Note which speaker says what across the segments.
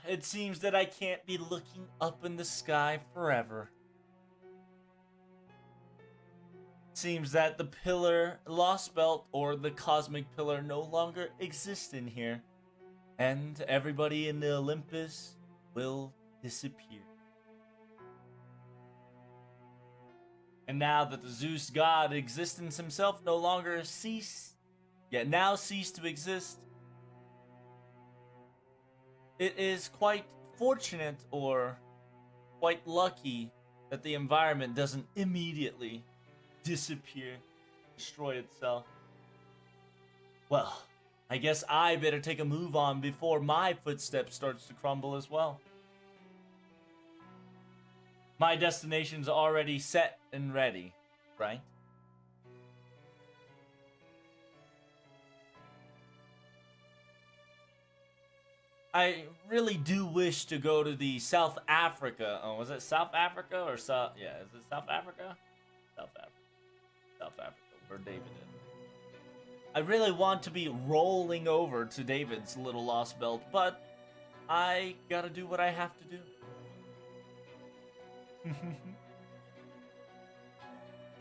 Speaker 1: It seems that I can't be looking up in the sky forever. Seems that the pillar, Lostbelt, or the cosmic pillar no longer exists in here. And everybody in the Olympus will disappear. And now that the Zeus god existence himself no longer ceased to exist, it is quite fortunate or quite lucky that the environment doesn't immediately disappear, destroy itself. Well, I guess I better take a move on before my footsteps starts to crumble as well. My destination's already set and ready, right? I really do wish to go to the South Africa. Oh, was it South Africa or South? Yeah, is it South Africa? South Africa. South Africa, where David is. I really want to be rolling over to David's little lost belt, but I gotta do what I have to do.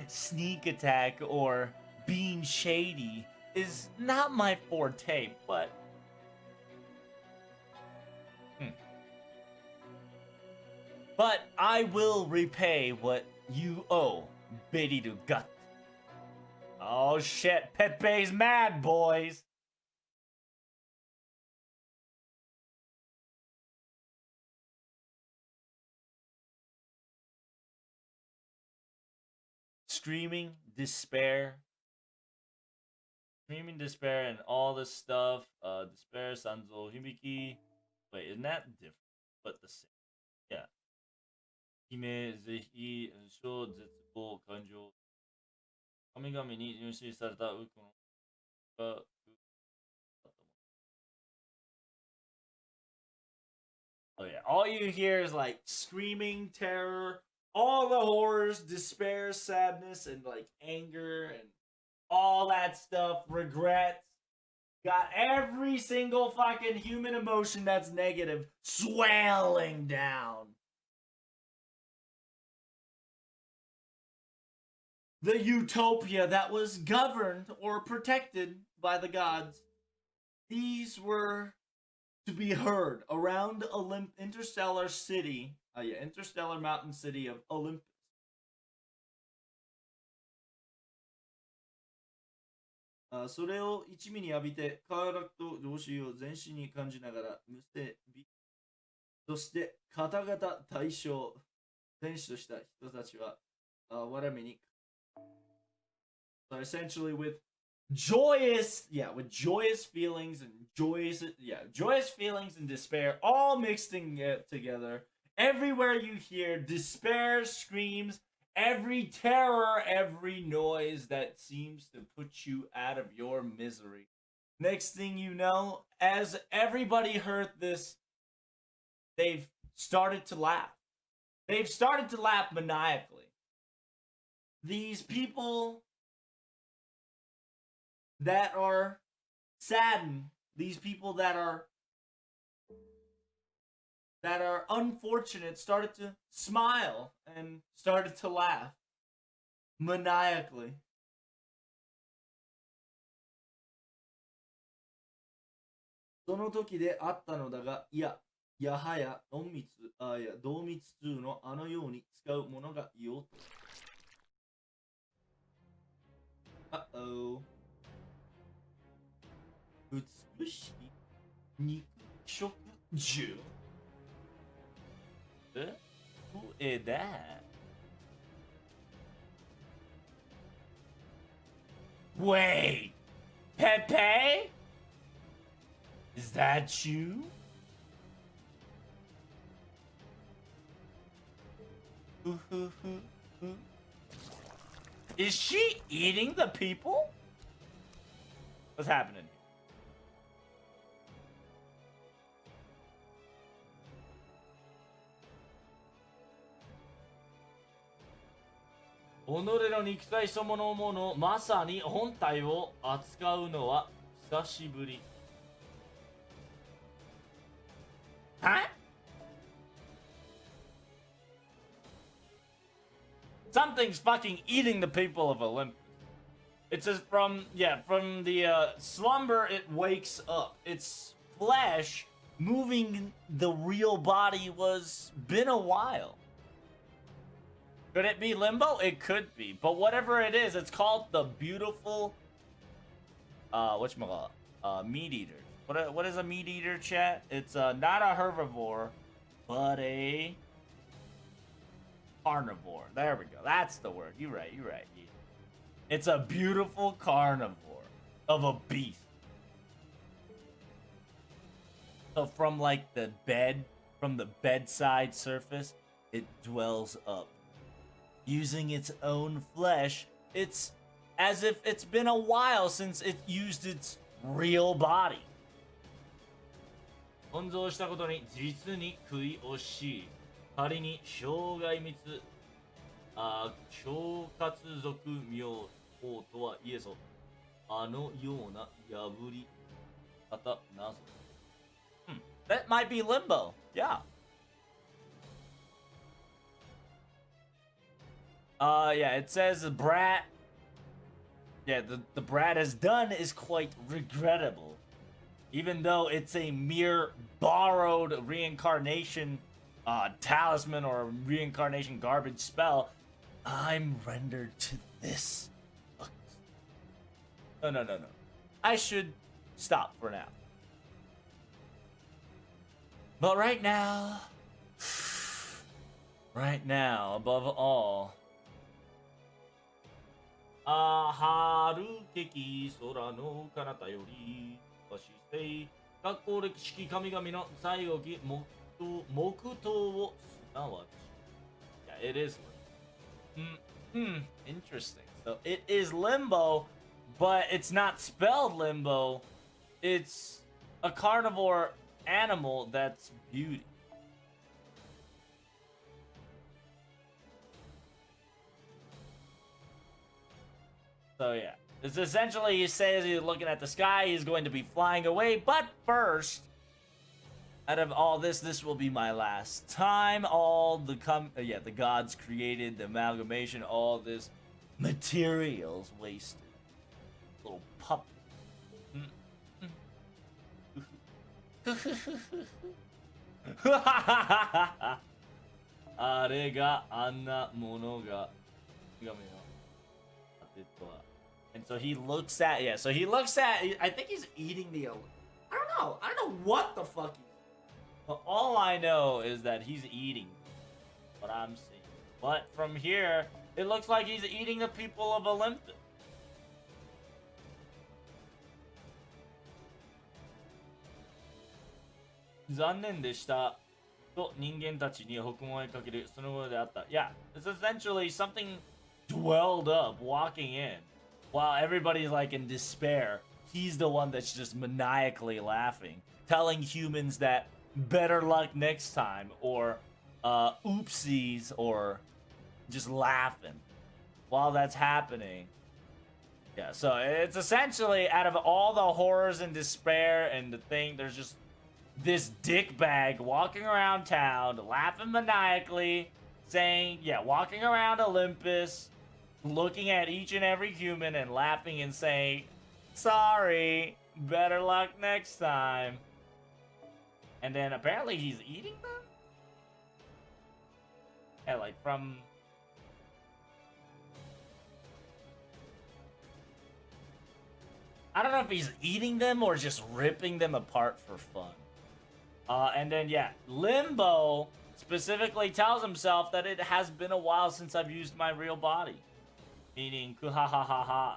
Speaker 1: Sneak attack or being shady is not my forte, but but I will repay what you owe, Biddy to Gut. Oh shit, Pepe's mad, boys. Screaming despair, and all this stuff. Despair, Sanzo, Hibiki. Wait, isn't that different? But the same. Yeah. 姫、是非、小、絶望、感情。神々に入信されたウコンが Oh yeah, all you hear is like screaming, terror, all the horrors, despair, sadness, and like anger and all that stuff, regrets. Got every single fucking human emotion that's negative swelling down. The utopia that was governed or protected by the gods. These were to be heard around interstellar city, interstellar mountain city of Olympus. それを一味に浴びて、快楽と増収を全身に感じながら、無声美、そして方々対象、天使とした人たちは、我めに So essentially with joyous feelings and joyous feelings and despair all mixed together. Everywhere you hear despair screams, every terror, every noise that seems to put you out of your misery. Next thing you know, as everybody heard this, they've started to laugh. They've started to laugh maniacally. These people that are saddened, these people that are unfortunate started to smile and started to laugh maniacally. So の時であったのだが、いや、やはや同密通のあのように使うものがいようと。Uh-oh. 美しい肉食獣 Who is that? Wait! Pepe? Is that you? Is she eating the people? What's happening?己の肉体そのものまさに本体を扱うのは久しぶり。Huh? Something's fucking eating the people of Olympus. It says from the slumber it wakes up. Its flesh moving the real body was been a while. Could it be Limbo? It could be. But whatever it is, it's called the beautiful whatchamacallit? Meat eater. What is a meat eater, chat? It's not a herbivore, but a carnivore. There we go. That's the word. You're right. Yeah. It's a beautiful carnivore of a beast. So from like the bedside surface, it dwells up. Using its own flesh, it's as if it's been a while since it used its real body. 温存したことに実に食い惜しい。仮に生涯密腸活族妙法とはいえぞ。あのような破り方なぞ。That might be Limbo. Yeah. Yeah, it says the brat. Yeah, the brat has done is quite regrettable. Even though it's a mere borrowed reincarnation talisman or reincarnation garbage spell, I'm rendered to this. No. I should stop for now. But right now, above all, 春けき空の彼方よりわして学校歴史神々の最後期黙祷をすなわち Yeah, it is interesting. So it is Limbo, but it's not spelled Limbo. It's a carnivore animal that's beauty. So yeah, it's essentially he says he's looking at the sky, he's going to be flying away, but first, out of all this will be my last time. All the the gods created, the amalgamation, all this materials wasted. Little pup. あれがあんなものが And so he looks at I think he's eating the I don't know what the fuck but all I know is that he's eating what I'm seeing. But from here it looks like he's eating the people of Olympus. Yeah, it's essentially something dwelled up, walking in, while everybody's like in despair. He's the one that's just maniacally laughing, telling humans that better luck next time, or oopsies, or just laughing while that's happening. Yeah, so it's essentially out of all the horrors and despair and the thing, there's just this dickbag walking around town, laughing maniacally, saying, yeah, walking around Olympus, looking at each and every human and laughing and saying, sorry, better luck next time. And then apparently he's eating them? Yeah, like from... I don't know if he's eating them or just ripping them apart for fun. And then, yeah, Limbo specifically tells himself that it has been a while since I've used my real body. Meaning, kuhahahaha,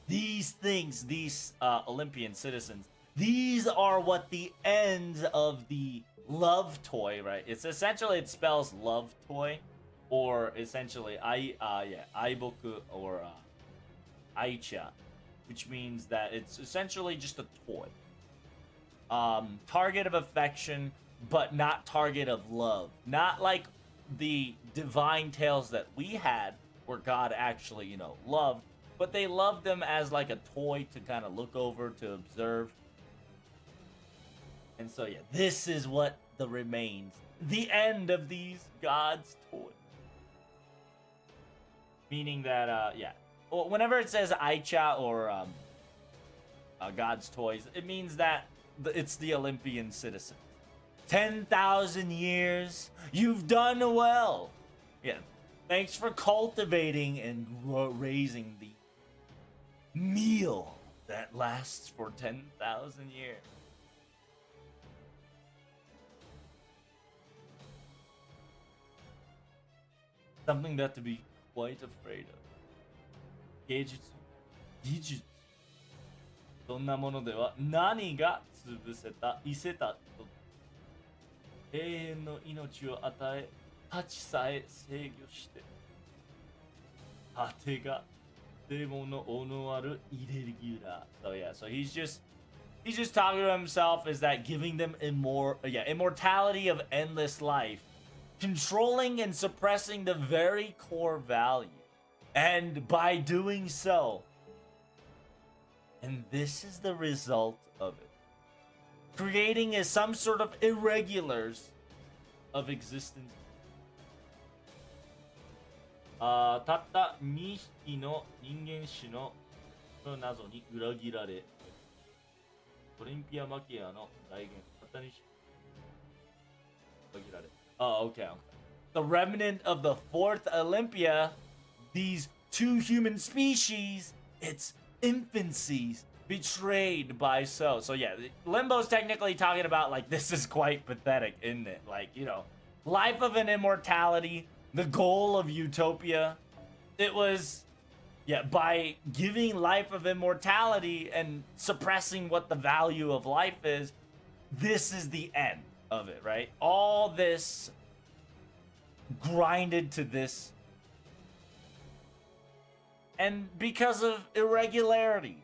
Speaker 1: these things, these Olympian citizens, these are what the end of the love toy, right? It's essentially, it spells love toy, or essentially, aiboku, or aicha, which means that it's essentially just a toy. Target of affection, but not target of love. Not like the divine tales that we had, where God actually, loved, but they loved them as like a toy to kind of look over, to observe. And so, yeah, this is what the remains. The end of these gods' toys. Meaning that, yeah. Well, whenever it says Aicha or God's toys, it means that it's the Olympian citizen. 10,000 years, you've done well. Yeah, thanks for cultivating and raising the meal that lasts for 10,000 years. Something that to be quite afraid of. 芸術、技術、そんなものでは何が潰せた、伊勢たと永遠の命を与え、立ちさえ制御して、果てがデモのオノあるイレギュラー。So yeah, so he's just talking to himself is that giving them immortality of endless life, controlling and suppressing the very core value. And by doing so, and this is the result of it, creating some sort of irregulars of existence. たった2匹の人間種の謎に裏切られ、オリンピアマキアの大元たった2匹裏切られ。Oh, okay. The remnant of the fourth Olympia, these two human species, its infancies betrayed by so. So yeah, Limbo's technically talking about like this is quite pathetic, isn't it? Like, you know, life of an immortality, the goal of utopia. It was, yeah, by giving life of immortality and suppressing what the value of life is, this is the end of it, right? All this grinded to this. And because of irregularity,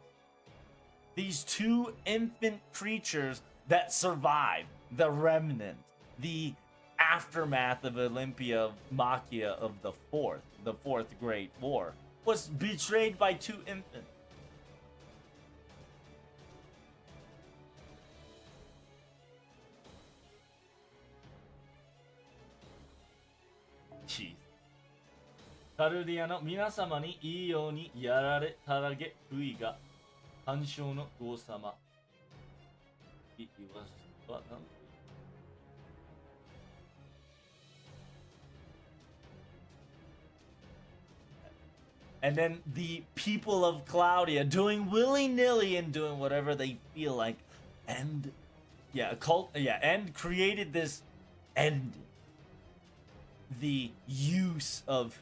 Speaker 1: these two infant creatures that survived, the remnant, the aftermath of Olympia Machia of the fourth Great War, was betrayed by two infants. Jeez. カルディアの皆様にいいようにやられたらげ不意が干渉の王様。言わせは何 And then the people of Claudia doing willy-nilly and doing whatever they feel like, and and created this ending. The use of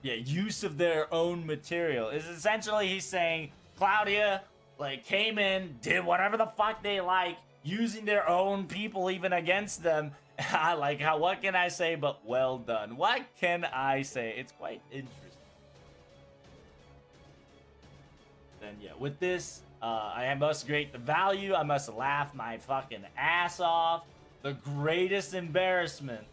Speaker 1: their own material is essentially he's saying Claudia like came in, did whatever the fuck they like, using their own people even against them. What can I say but well done? What can I say? It's quite interesting. Then yeah, with this, I must grade the value. I must laugh my fucking ass off. The greatest embarrassment.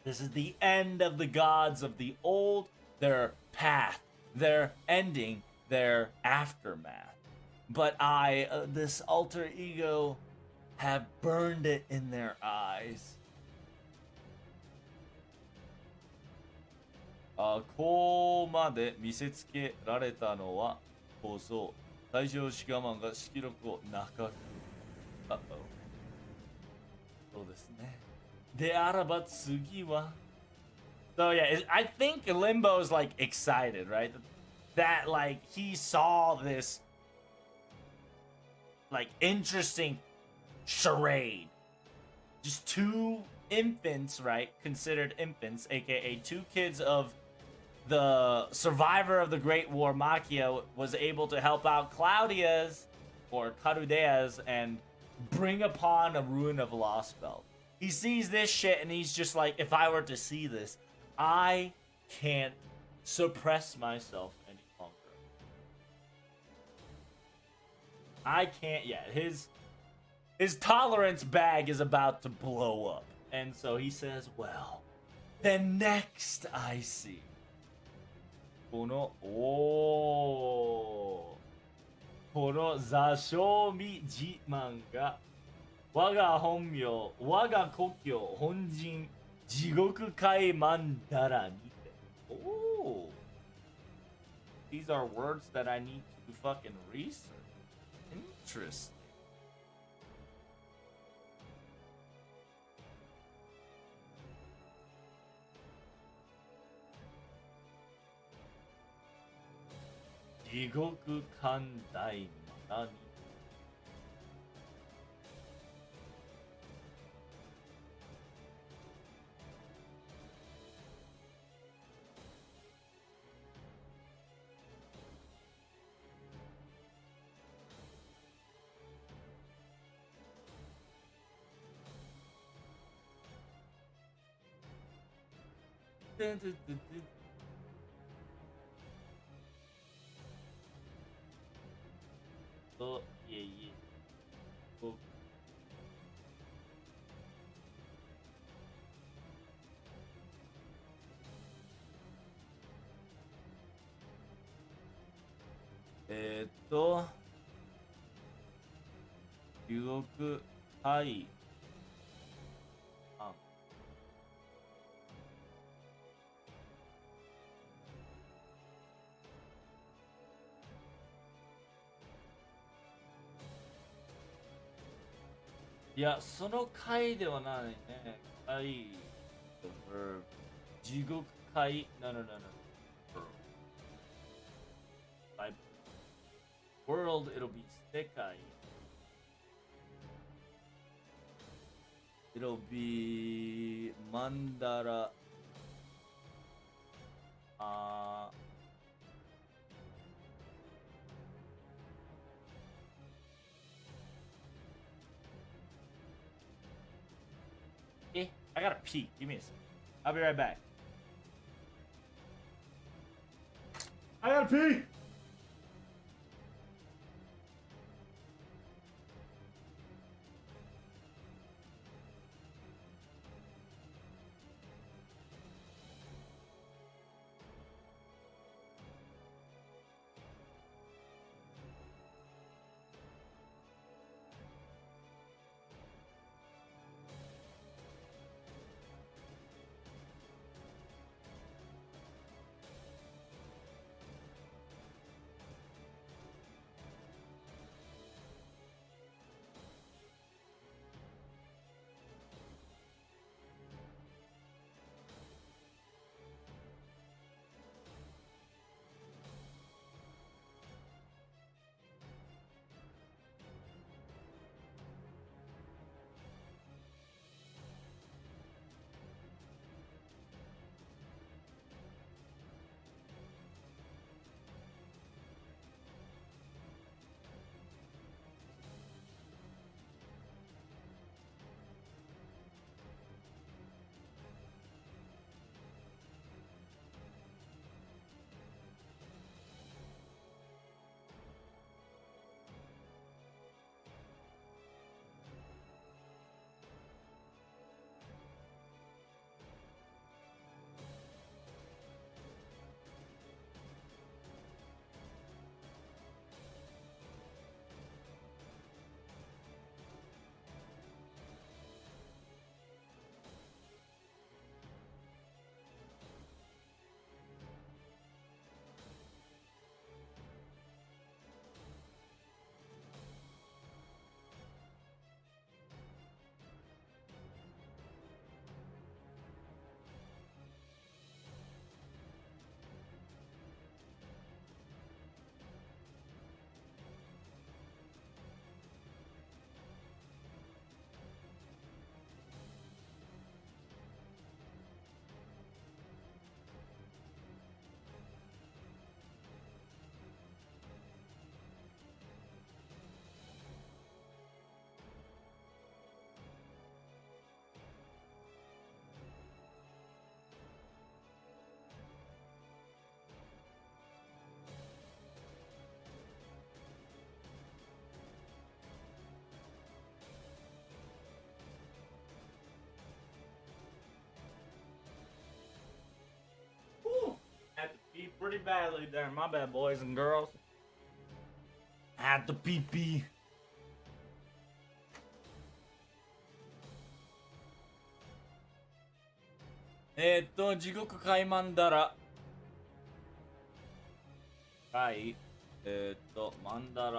Speaker 1: This is the end of the gods of the old, their path, their ending, their aftermath. But I, this alter ego, have burned it in their eyes. こうまで見せつけられたのはこそ最上志我慢が色力をなかる。そうですね。であらば次は。So yeah, I think Limbo's like excited, right? That like he saw this like interesting charade. Just two infants, right? Considered infants, aka two kids of the survivor of the Great War, Machia, was able to help out Claudia's or Carudea's and bring upon a ruin of Lostbelt. He sees this shit and he's just like, if I were to see this, I can't suppress myself any longer. I can't yet. His tolerance bag is about to blow up. And so he says, well, then next I see. この、この座礁美自慢が我が本名、我が故郷、本陣、地獄海曼荼羅にて。Oh, these are words that I need to fucking research. Interesting. 地獄寛大まなに。と、いえいえ。地獄海あいや、その回ではないね。回 the verb 地獄回 no no no no by world it'll be 世界 it'll be マンダラI gotta pee. Give me a second. I'll be right back. I gotta pee! Had to pee pretty badly there. My bad, boys and girls. あとピッピ地獄海マンダラ。はい。マンダ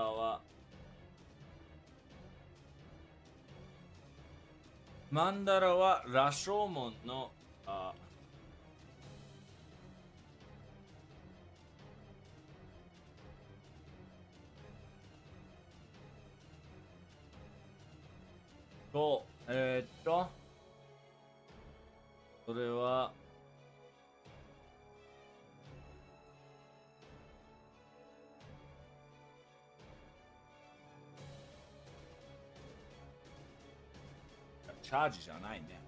Speaker 1: ラは、羅生門の、それは、チャージじゃないね。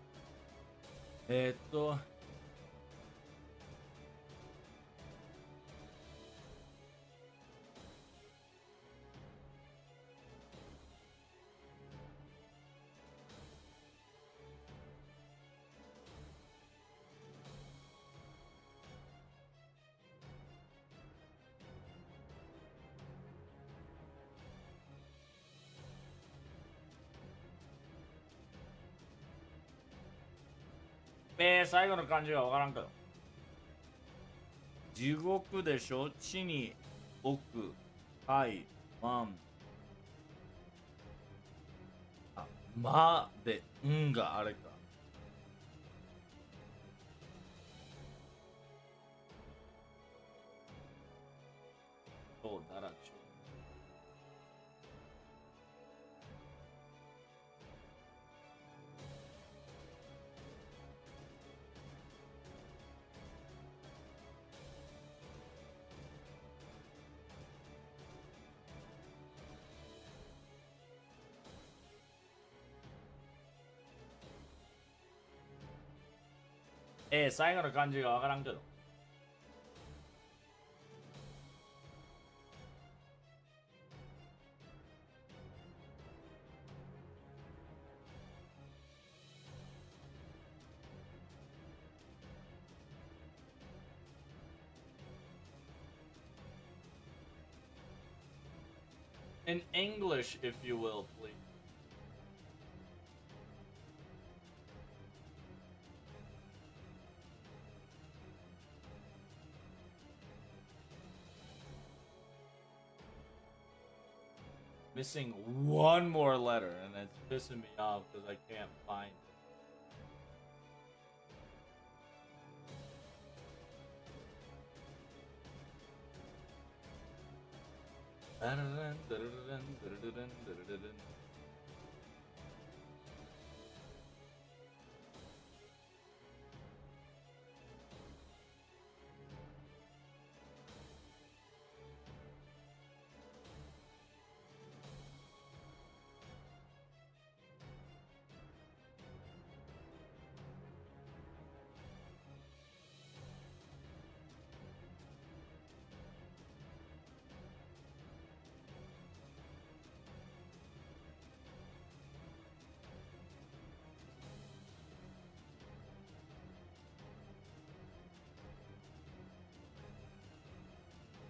Speaker 1: 最後の漢字がわからんけど。地獄でしょ、地に奥、海、マン。あ、まで、んがあれか。そうだらちょ。最後の漢字がわからんけど。In English, if you will, please. Missing one more letter, and it's pissing me off because I can't find it.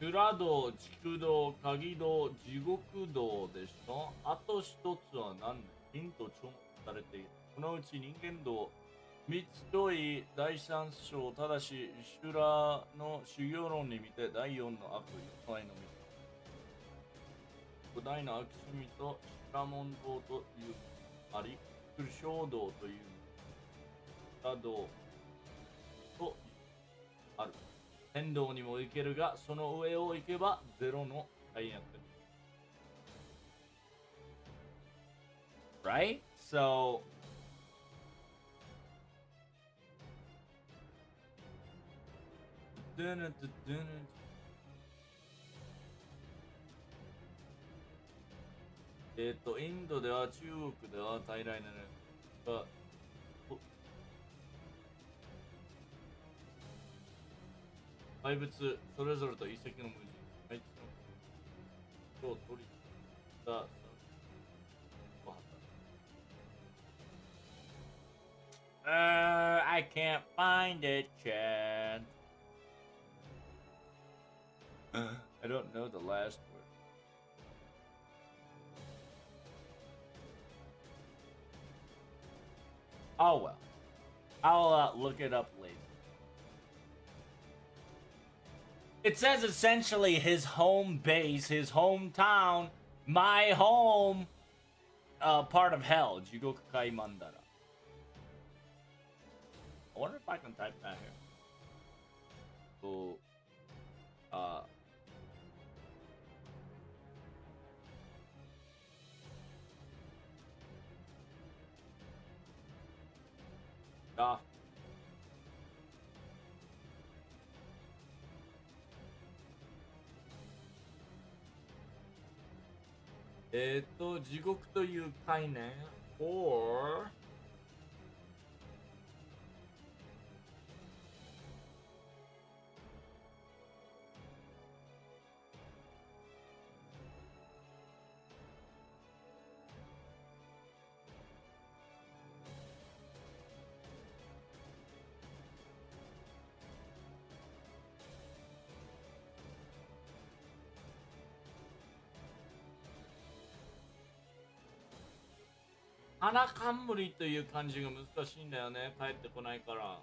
Speaker 1: 修羅道、畜道、鍵道、地獄道でしょ。あと一つは何ね、ヒント注目されている。このうち人間道、三つ問い第三章、ただし修羅の修行論に見て第四の悪意、四大の道。五大の悪趣味と修羅門道というあり、苦笑道という修羅道というある。天道にも行けるが、その上を行けばゼロの最悪。Right? So,インドでは、中国では大来なが、怪物それぞれと遺跡の無人、あいつのと取りたI can't find it, Chad. I don't know the last word. Oh well. I'll look it up later. It says essentially his home base, his hometown, my home, part of hell. Jigoku Kai Mandara. I wonder if I can type that here. So, off. Jigoku という概念 or花冠という漢字が難しいんだよね。帰ってこないから。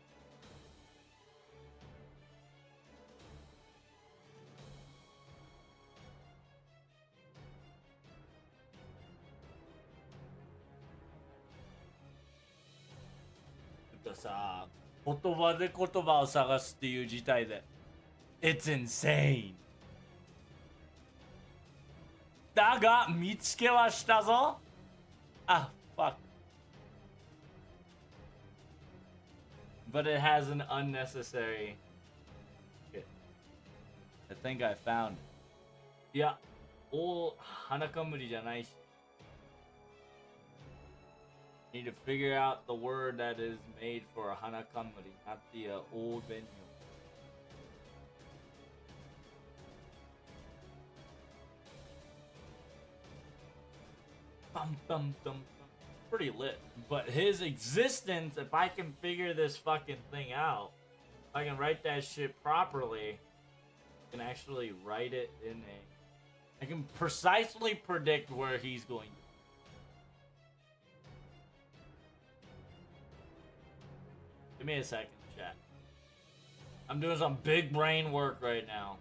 Speaker 1: さ、言葉で言葉を探すっていう事態で It's insane だが見つけはしたぞ。あ、fuck But it has an unnecessary shit. I think I found it. いや、花冠じゃないしNeed to figure out the word that is made for a hanakamuri, not the old venue. Bum, bum, dum, dum. Pretty lit. But his existence, if I can figure this fucking thing out, if I can write that shit properly, I can actually write it in a... I can precisely predict where he's going to. Give me a second, chat. I'm doing some big brain work right now.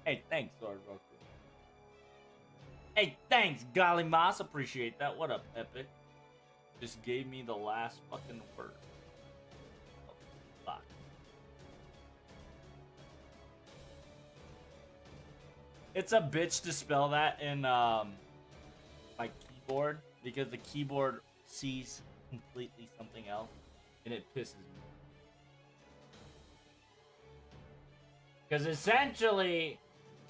Speaker 1: Hey, thanks, Lord Roku. Hey, thanks, Golly Moss. Appreciate that. What up, Epic? Just gave me the last fucking word. Oh, fuck. It's a bitch to spell that in my keyboard because the keyboard sees completely something else and it pisses me. Because essentially,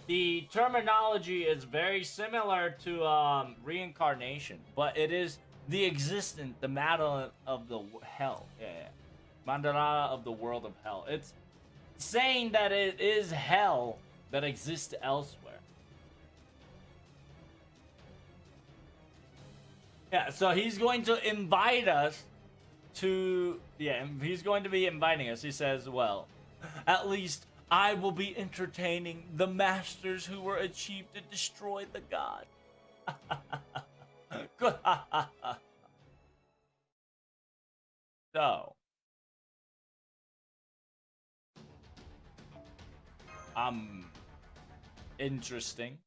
Speaker 1: the terminology is very similar to reincarnation, but it is the existence, the mandala of the hell. Yeah. Mandala of the world of hell. It's saying that it is hell that exists elsewhere. Yeah, so he's going to invite us to... Yeah, he's going to be inviting us. He says, well, at least... I will be entertaining the masters who were achieved to destroy the god. So, interesting.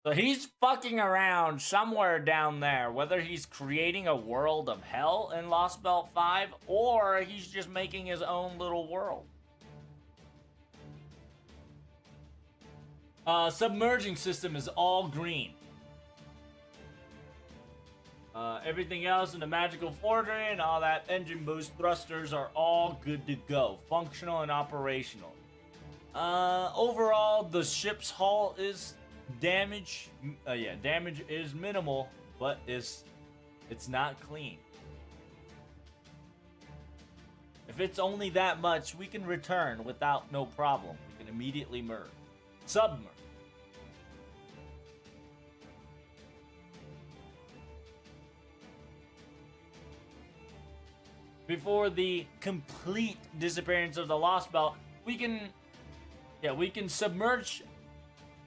Speaker 1: So he's fucking around somewhere down there, whether he's creating a world of hell in Lostbelt 5, or he's just making his own little world. Submerging system is all green. Everything else in the magical forgery and all that engine boost thrusters are all good to go. Functional and operational. Overall, the ship's hull is... damage is minimal, but it's not clean. If it's only that much, we can return without no problem. We can immediately submerge. Before the complete disappearance of the Lostbelt, we can submerge.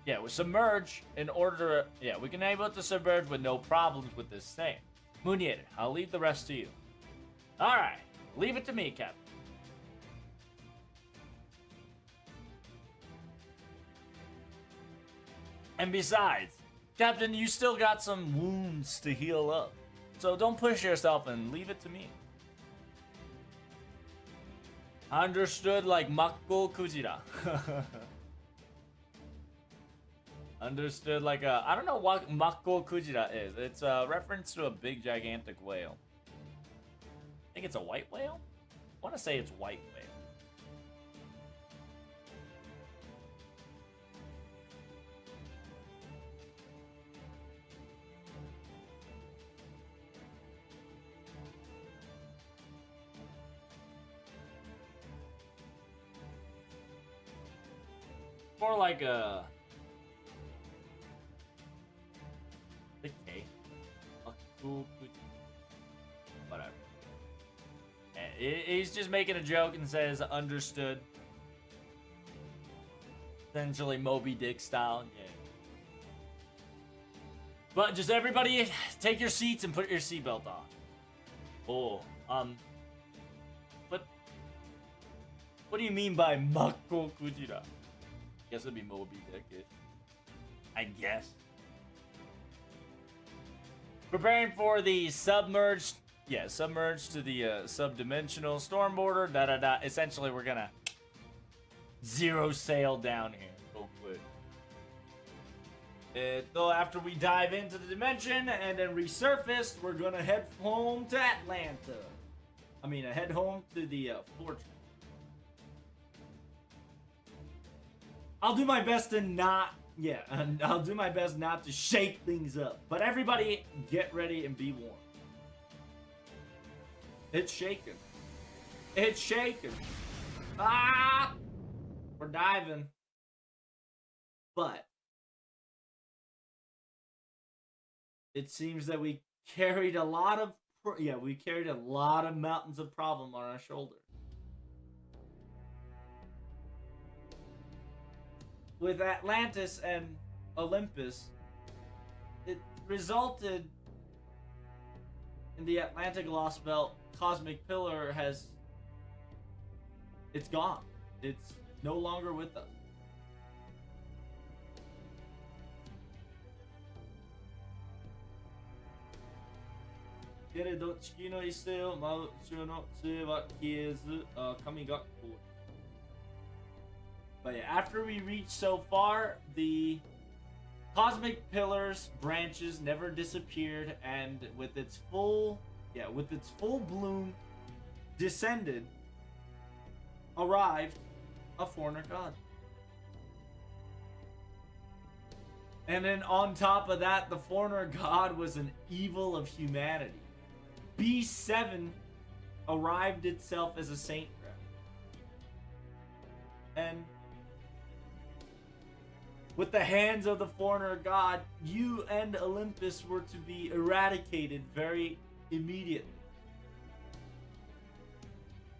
Speaker 1: Yeah, we submerge in order. Yeah, we can able to submerge with no problems with this thing. Munier, I'll leave the rest to you. All right, leave it to me, Captain. And besides, Captain, you still got some wounds to heal up, so don't push yourself and leave it to me. Understood, like Makko Kujira. Understood, like I don't know what Makko Kujira is. It's a reference to a big, gigantic whale. I think it's a white whale? I want to say it's white whale. More like a... Whatever. He's just making a joke and says, understood. Essentially Moby Dick style. Yeah. But just everybody take your seats and put your seatbelt on. Oh, what do you mean by Makko Kujira? Guess it'd be Moby Dick. I guess. Preparing for the submerged to the subdimensional storm border. Essentially, we're gonna zero sail down here real quick. Though after we dive into the dimension and then resurface, we're gonna head home to Atlanta. Head home to the fortress. I'll do my best to not shake things up. But everybody, get ready and be warned. It's shaking. It's shaking. Ah! We're diving. But it seems that we carried a lot of mountains of problem on our shoulders. With Atlantis and Olympus, it resulted in the Atlantic Lostbelt cosmic pillar it's gone. It's no longer with us. But yeah, after we reach so far, the cosmic pillar's branches never disappeared, and with its full bloom arrived a foreigner god. And then on top of that, the foreigner god was an evil of humanity. B7 arrived itself as a saint. And with the hands of the foreigner god, you and Olympus were to be eradicated very immediately.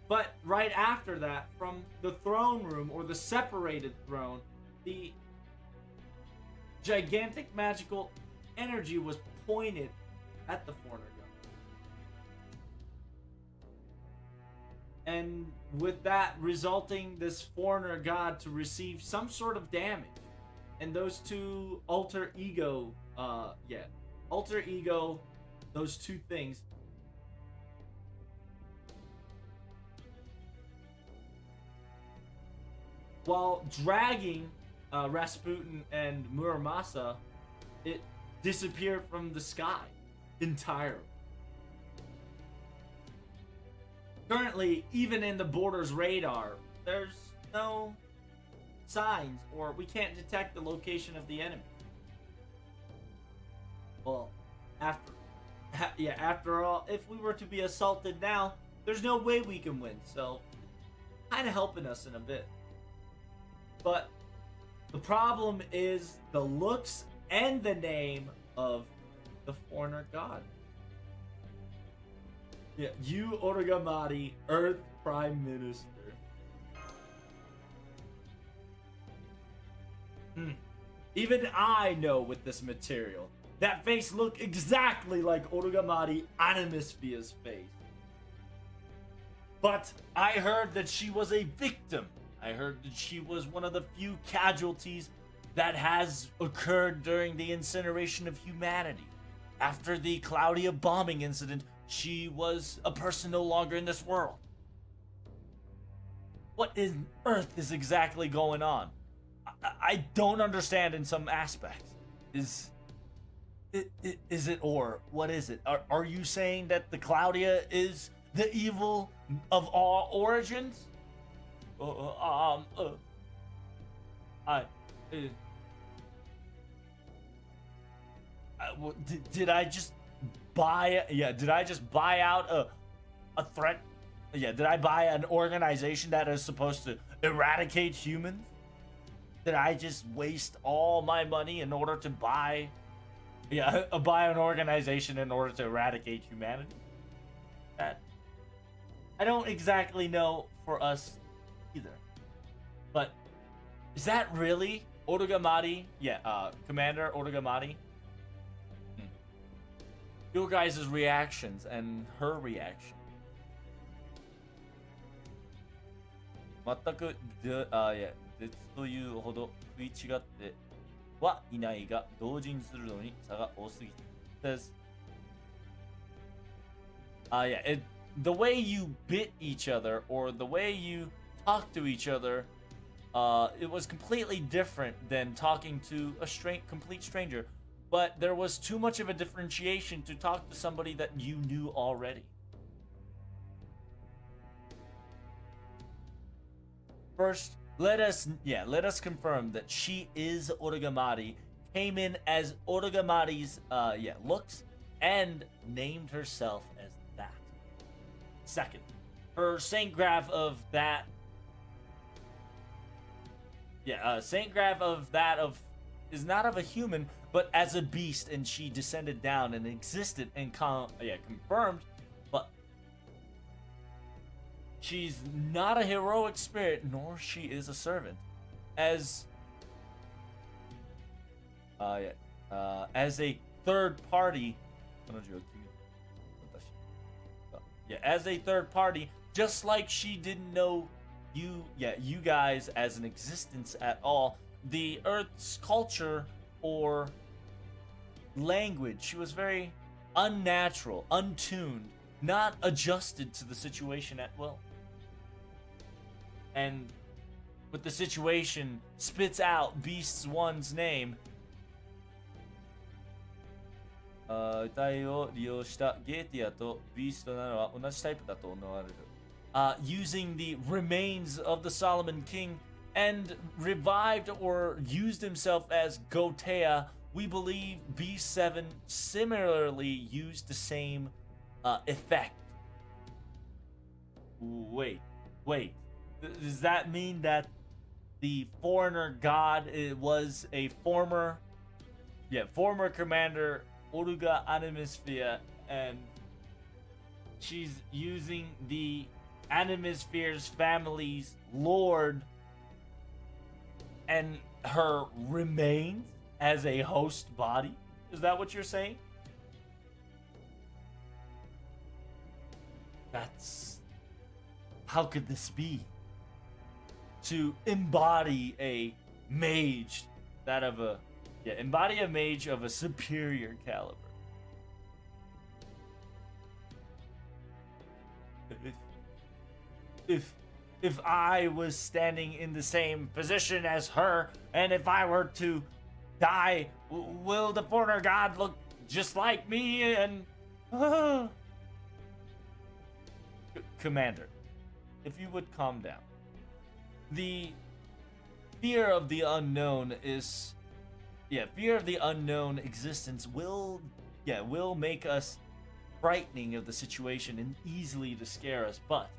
Speaker 1: But right after that, from the throne room, or the separated throne, the gigantic magical energy was pointed at the foreigner god. And with that resulting this foreigner god to receive some sort of damage. And those two alter ego, those two things. While dragging Rasputin and Muramasa, it disappeared from the sky entirely. Currently, even in the border's radar, there's no signs, or we can't detect the location of the enemy. Well, after all, if we were to be assaulted now, there's no way we can win, so kind of helping us in a bit. But the problem is the looks and the name of the foreigner god. Yeah, Yu Orogamari, Earth Prime Minister. Even I know with this material, that face looked exactly like Orogamari Animusphere's face. But I heard that she was a victim. I heard that she was one of the few casualties that has occurred during the incineration of humanity. After the Claudia bombing incident, she was a person no longer in this world. What in Earth is exactly going on? I don't understand in some aspects. Is it, or what is it? Are you saying that the Claudia is the evil of all origins? Did I just buy? Yeah, did I just buy out a threat? Yeah, did I buy an organization that is supposed to eradicate humans? Did I just waste all my money in order to buy? Yeah, buy an organization in order to eradicate humanity? That I don't exactly know for us either. But is that really Orogamari? Yeah, Commander Orogamari? Your guys' reactions and her reaction. 全く別というほど食い違ってはいないが同時にするのに差が多すぎて says the way you bit each other or the way you talk to each other it was completely different than talking to a complete stranger, but there was too much of a differentiation to talk to somebody that you knew already. First, let us confirm that she is Orogamari, came in as Orogamari's looks, and named herself as that. Second, her Saint Graph of that Saint Graph of that of is not of a human, but as a beast, and she descended down and existed and confirmed, but she's not a heroic spirit, nor she is a servant. As a third party, as a third party, just like she didn't know you guys as an existence at all, the Earth's culture or language, she was very unnatural, untuned, not adjusted to the situation at will. And with the situation, spits out Beast One's name. 遺体を利用したゲーティアとビーストなのは同じタイプだと思われる。Using the remains of the Solomon King and revived or used himself as Gotea, we believe B7 similarly used the same effect. Wait. Does that mean that the foreigner god was a former commander Oruga Animusphere, and she's using the Animusphere's family's lord and her remains as a host body? Is that what you're saying? How could this be? To embody a mage embody a mage of a superior caliber. If I was standing in the same position as her, and if I were to die, will the foreigner god look just like me? And Commander, if you would calm down. The fear of the unknown fear of the unknown existence will make us frightening of the situation and easily to scare us, but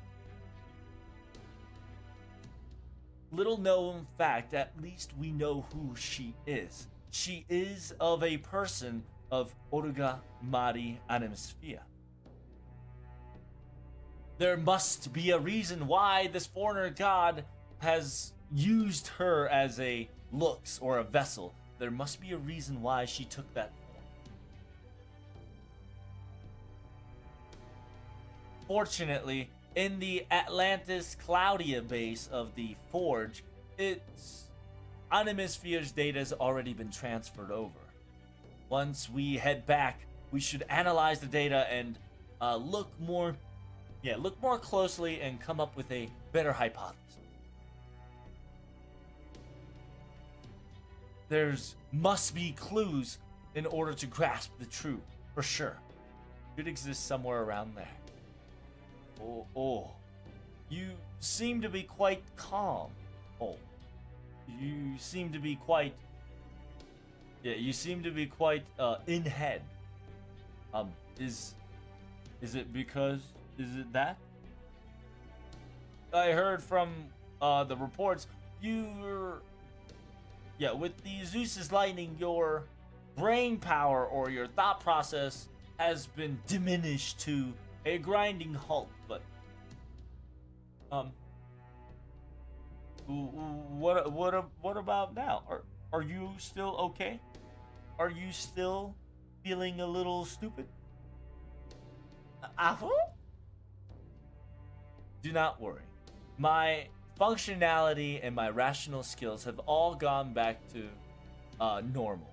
Speaker 1: little known fact, at least we know who she is. She is of a person of Oruga Mari Animsphere. There must be a reason why this foreigner god has used her as a looks or a vessel. There must be a reason why she took that form. Fortunately, in the Atlantis Claudia base of the Forge, its Animsphere's data has already been transferred over. Once we head back, we should analyze the data and look more closely and come up with a better hypothesis. There's must be clues in order to grasp the truth, for sure. Should exist somewhere around there. Oh. You seem to be quite calm. Oh. You seem to be quite... Yeah, you seem to be quite in head. Is it because... Is it that? I heard from the reports you're... Yeah, with the Zeus's lightning, your brain power or your thought process has been diminished to a grinding halt, but... What about now? Are you still okay? Are you still feeling a little stupid? Do not worry. My functionality and my rational skills have all gone back to normal.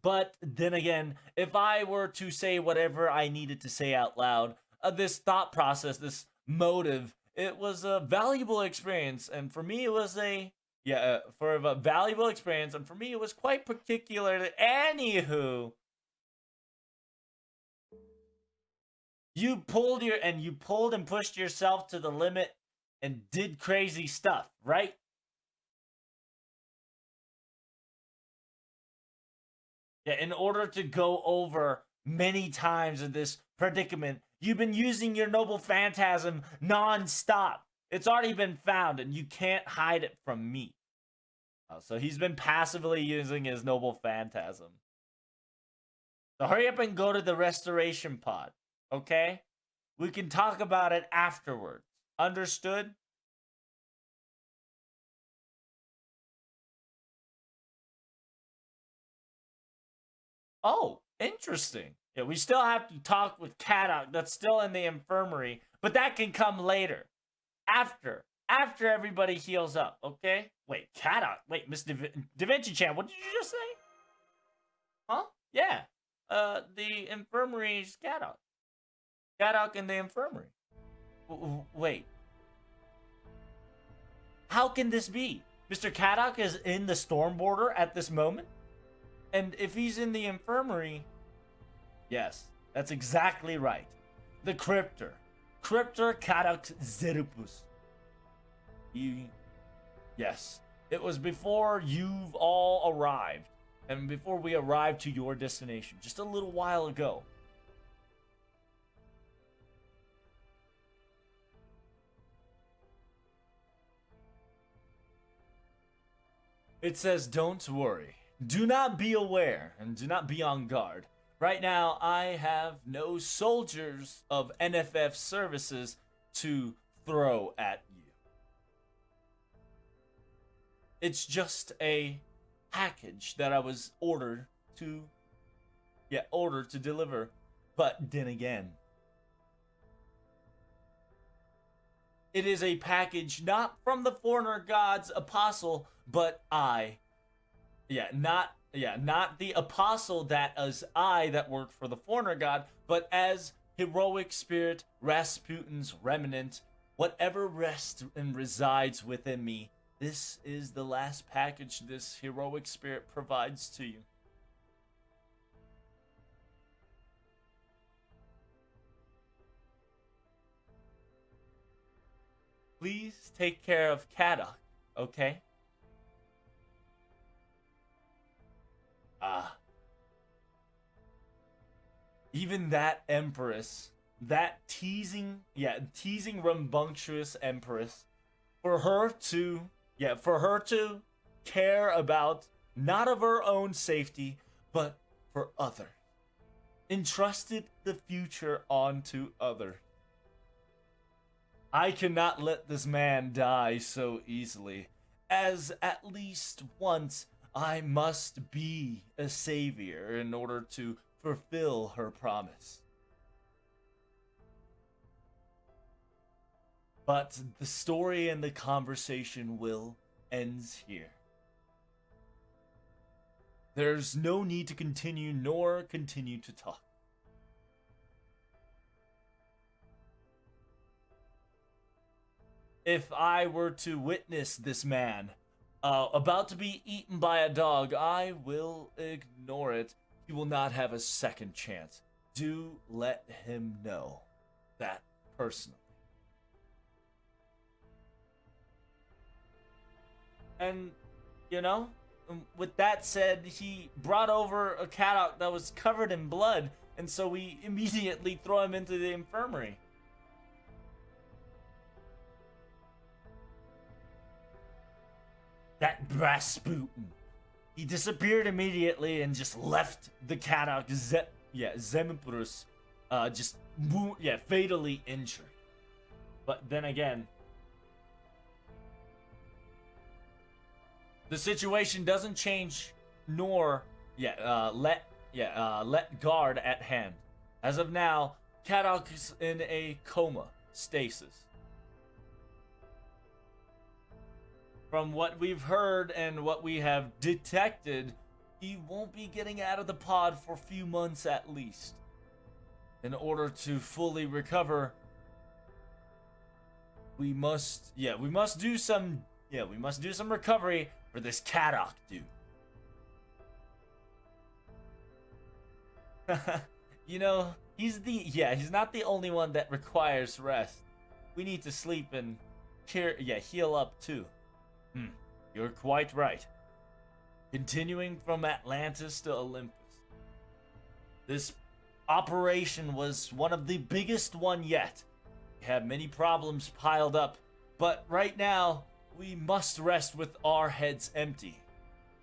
Speaker 1: But then again, if I were to say whatever I needed to say out loud, this thought process, this motive, it was a valuable experience, and for me it was a valuable experience, and for me it was quite particular. Anywho, you pulled and pushed yourself to the limit and did crazy stuff, right? Yeah, in order to go over many times in this predicament, you've been using your noble phantasm non-stop. It's already been found, and you can't hide it from me. So he's been passively using his noble phantasm. So hurry up and go to the restoration pod, okay? We can talk about it afterwards. Understood? Oh, interesting. Yeah, we still have to talk with Kadok. That's still in the infirmary, but that can come later. After everybody heals up, okay? Wait, Kadok. Wait, Miss Da Vinci-chan, what did you just say? Huh? Yeah. The infirmary's Kadok. Kadok in the infirmary. Wait. How can this be? Mr. Kadok is in the storm border at this moment? And if he's in the infirmary... Yes, that's exactly right. The Cryptor. Cryptor Kadok Zerupus. Yes, it was before you've all arrived. And before we arrived to your destination. Just a little while ago. It says, don't worry. Do not be aware and do not be on guard. Right now, I have no soldiers of NFF services to throw at you. It's just a package that I was ordered to deliver. But then again, it is a package not from the foreigner god's apostle, but not the apostle that worked for the foreigner god, but as heroic spirit Rasputin's remnant, whatever rests and resides within me. This is the last package this heroic spirit provides to you. Please take care of Kadok, okay? Ah. Even that empress, that teasing rambunctious empress, for her to, care about not of her own safety, but for others. Entrusted the future onto others. I cannot let this man die so easily, as at least once I must be a savior in order to fulfill her promise. But the story and the conversation will ends here. There's no need to continue nor continue to talk. If I were to witness this man about to be eaten by a dog, I will ignore it. He will not have a second chance. Do let him know that personally. And, with that said, he brought over a Caddock that was covered in blood, and so we immediately throw him into the infirmary. That Rasputin. He disappeared immediately and just left the Caddock, Zemprus, fatally injured. But then again, the situation doesn't change, nor let guard at hand. As of now, Caddock is in a coma stasis. From what we've heard and what we have detected, he won't be getting out of the pod for a few months at least. In order to fully recover, we must do some recovery for this Caddock dude. He's not the only one that requires rest. We need to sleep and heal up too. You're quite right. Continuing from Atlantis to Olympus. This operation was one of the biggest one yet. We had many problems piled up, but right now, we must rest with our heads empty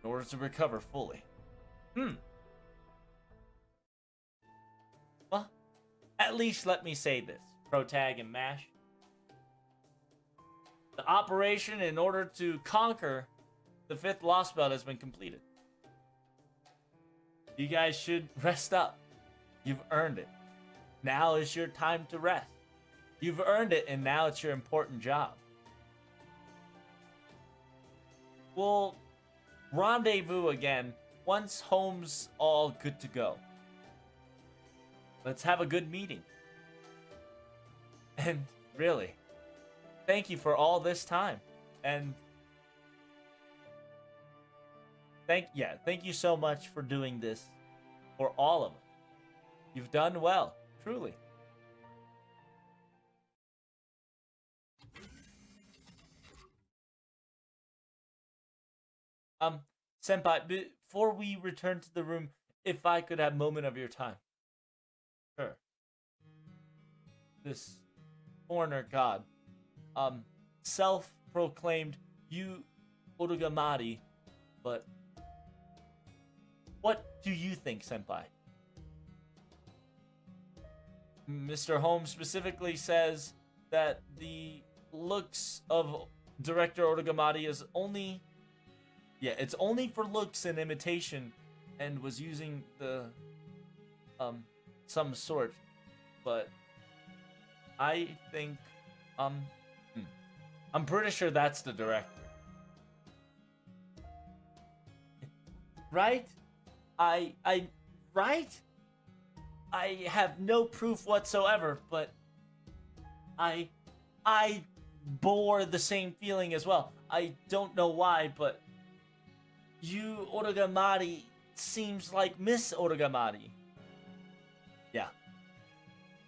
Speaker 1: in order to recover fully. Well, at least let me say this, Protag and Mash. The operation in order to conquer the 5th Lostbelt has been completed. You guys should rest up. You've earned it. Now is your time to rest. You've earned it, and now it's your important job. We'll rendezvous again once home's all good to go. Let's have a good meeting. And really, thank you for all this time. And thank you so much for doing this for all of us. You've done well, truly. Senpai, before we return to the room, if I could have a moment of your time. Sure. This foreigner god, self-proclaimed you Odogamari, but what do you think, Senpai? Mr. Holmes specifically says that the looks of Director Odogamari is only it's only for looks and imitation, and was using the some sort, but I think I'm pretty sure that's the director. Right? I have no proof whatsoever, but I bore the same feeling as well. I don't know why, but you Odogamari seems like Miss Odogamari. Yeah.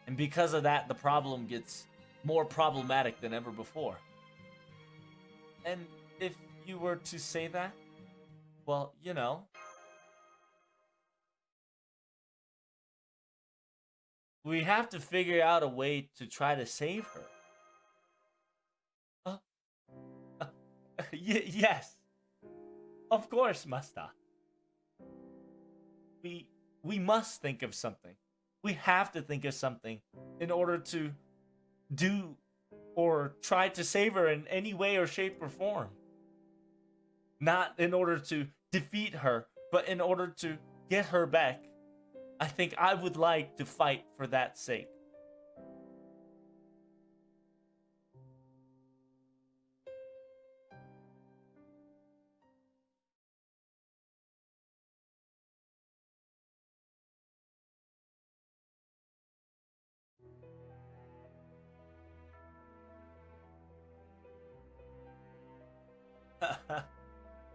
Speaker 1: And because of that, the problem gets more problematic than ever before. And if you were to say that, well, We have to figure out a way to try to save her. Uh, yes, of course, Master. We we must think of something. We have to think of something in order to do or try to save her in any way or shape or form. Not in order to defeat her, but in order to get her back. I think I would like to fight for that sake.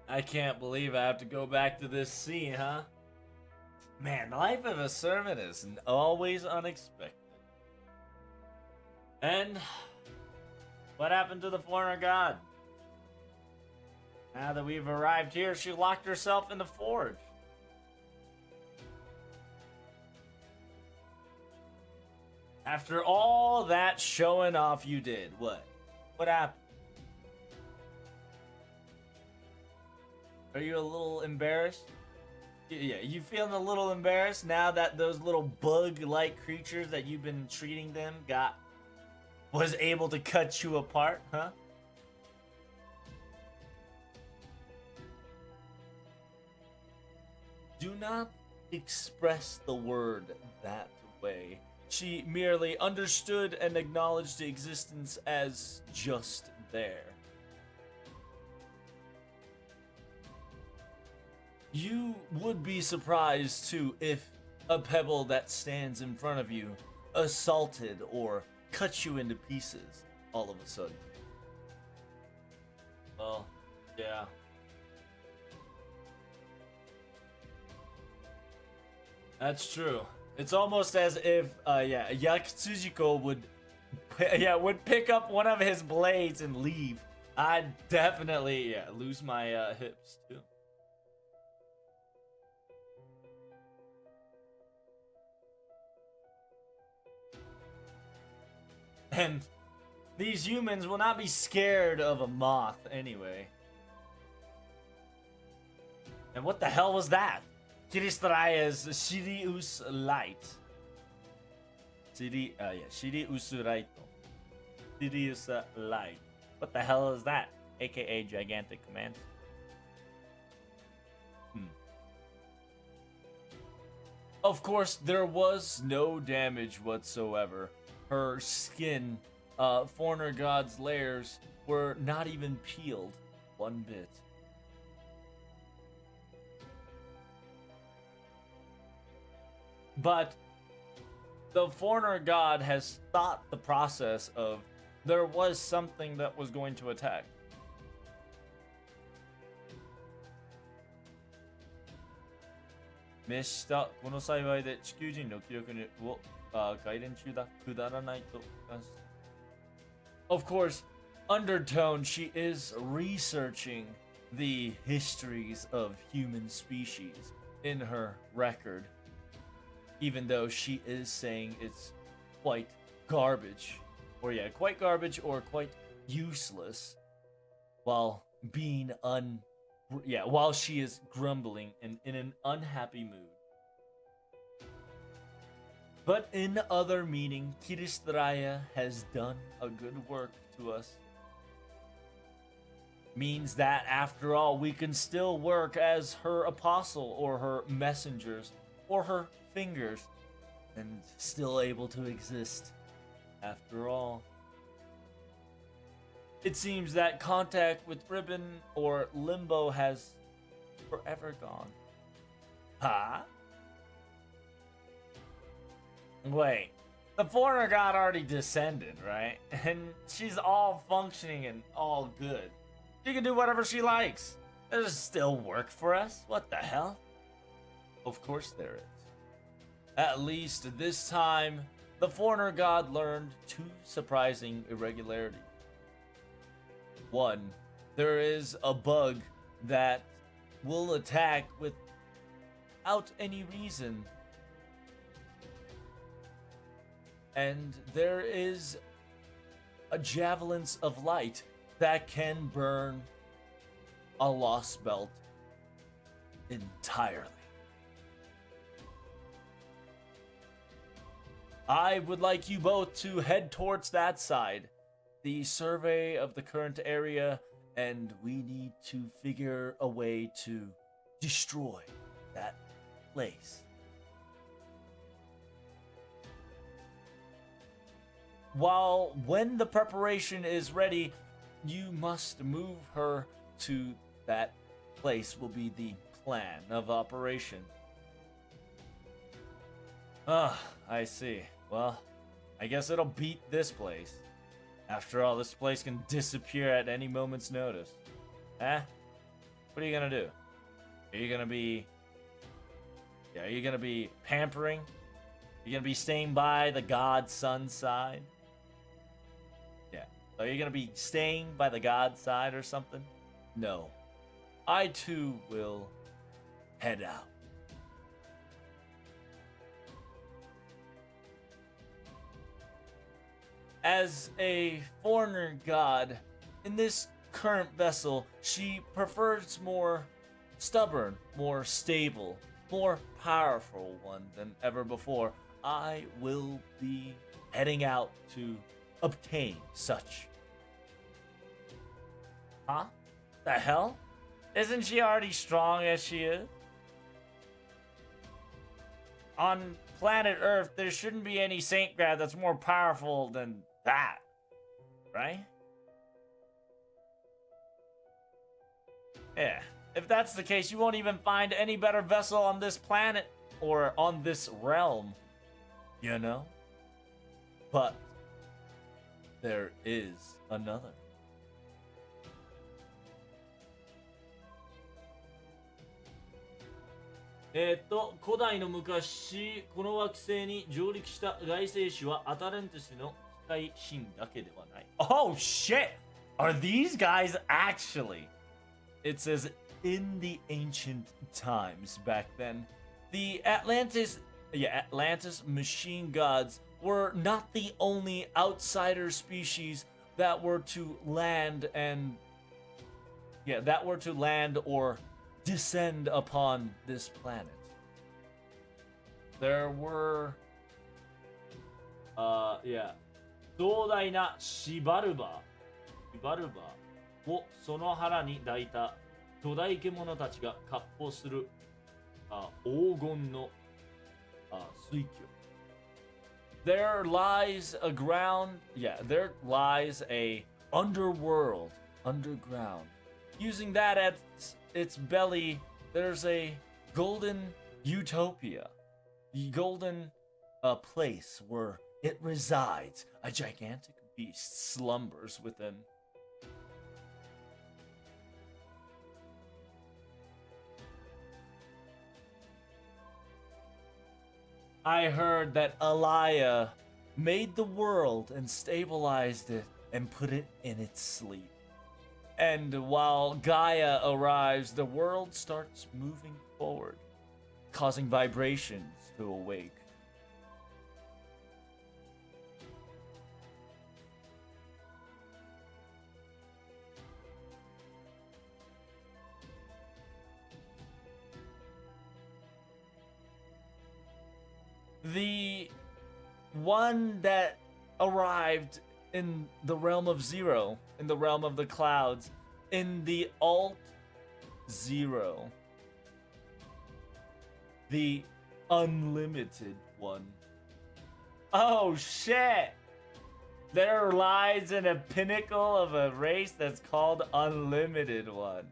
Speaker 1: I can't believe I have to go back to this scene, huh? Man, the life of a servant is always unexpected. And what happened to the foreigner god? Now that we've arrived here, she locked herself in the forge. After all that showing off you did, what? What happened? Are you a little embarrassed? Yeah, you feeling a little embarrassed now that those little bug-like creatures that you've been treating them was able to cut you apart, huh? Do not express the word that way. She merely understood and acknowledged the existence as just there. You would be surprised too if a pebble that stands in front of you assaulted or cut you into pieces all of a sudden. Well, yeah. That's true. It's almost as if, Yatsujiko would pick up one of his blades and leave. I'd definitely, lose my hips too. And these humans will not be scared of a moth anyway. And what the hell was that? Kiristraya's Shirius Light. Shirius Raito. Sirius Light. What the hell is that? AKA Gigantic Command. Of course, there was no damage whatsoever. Her skin, Foreigner God's layers, were not even peeled one bit. But the Foreigner God has stopped the process of there was something that was going to attack. Of course, undertone, she is researching the histories of human species in her record, even though she is saying it's quite garbage, or quite useless, while being while she is grumbling and in an unhappy mood. But in other meaning, Kiristraya has done a good work to us. Means that after all, we can still work as her apostle or her messengers or her fingers and still able to exist after all. It seems that contact with Ribbon or Limbo has forever gone. Huh? Wait, the Foreigner God already descended, right? And she's all functioning and all good. She can do whatever she likes. There's still work for us? What the hell? Of course there is. At least this time, the Foreigner God learned two surprising irregularities. One, there is a bug that will attack without any reason. and there is a javelins of light that can burn a Lostbelt entirely. I would like you both to head towards that side. The survey of the current area, and we need to figure a way to destroy that place. When the preparation is ready, you must move her to that place will be the plan of operation. I see. Well, I guess it'll beat this place. After all, this place can disappear at any moment's notice. What are you gonna do? Are you gonna be pampering? Are you gonna be staying by the god sun's side? Yeah. Are you gonna be staying by the god's side or something? No. I too will head out. As a foreigner god, in this current vessel, she prefers more stubborn, more stable, more powerful one than ever before. I will be heading out to obtain such. Huh? The hell? Isn't she already strong as she is? On planet Earth, there shouldn't be any Saint Grad that's more powerful than that, right? Yeah, if that's the case, you won't even find any better vessel on this planet or on this realm, you know? But there is another. 古代の昔、この惑星に上陸した外星種はアタランティスの機械神だけではない。Oh shit! Are these guys actually? It says in the ancient times back then, the Atlantis machine gods were not the only outsider species that were to land or descend upon this planet. There were 壮大なシバルバをその腹に抱いた巨大獣たちが闊歩する黄金の水郷。There lies a underworld, underground. Using that as its belly, there's a golden utopia. The golden place where it resides. A gigantic beast slumbers within. I heard that Alaya made the world and stabilized it and put it in its sleep. And while Gaia arrives, the world starts moving forward, causing vibrations to awake. The one that arrived in the realm of zero, in the realm of the clouds, in the Alt Zero, the unlimited one. Oh shit! There lies in a pinnacle of a race that's called Unlimited One.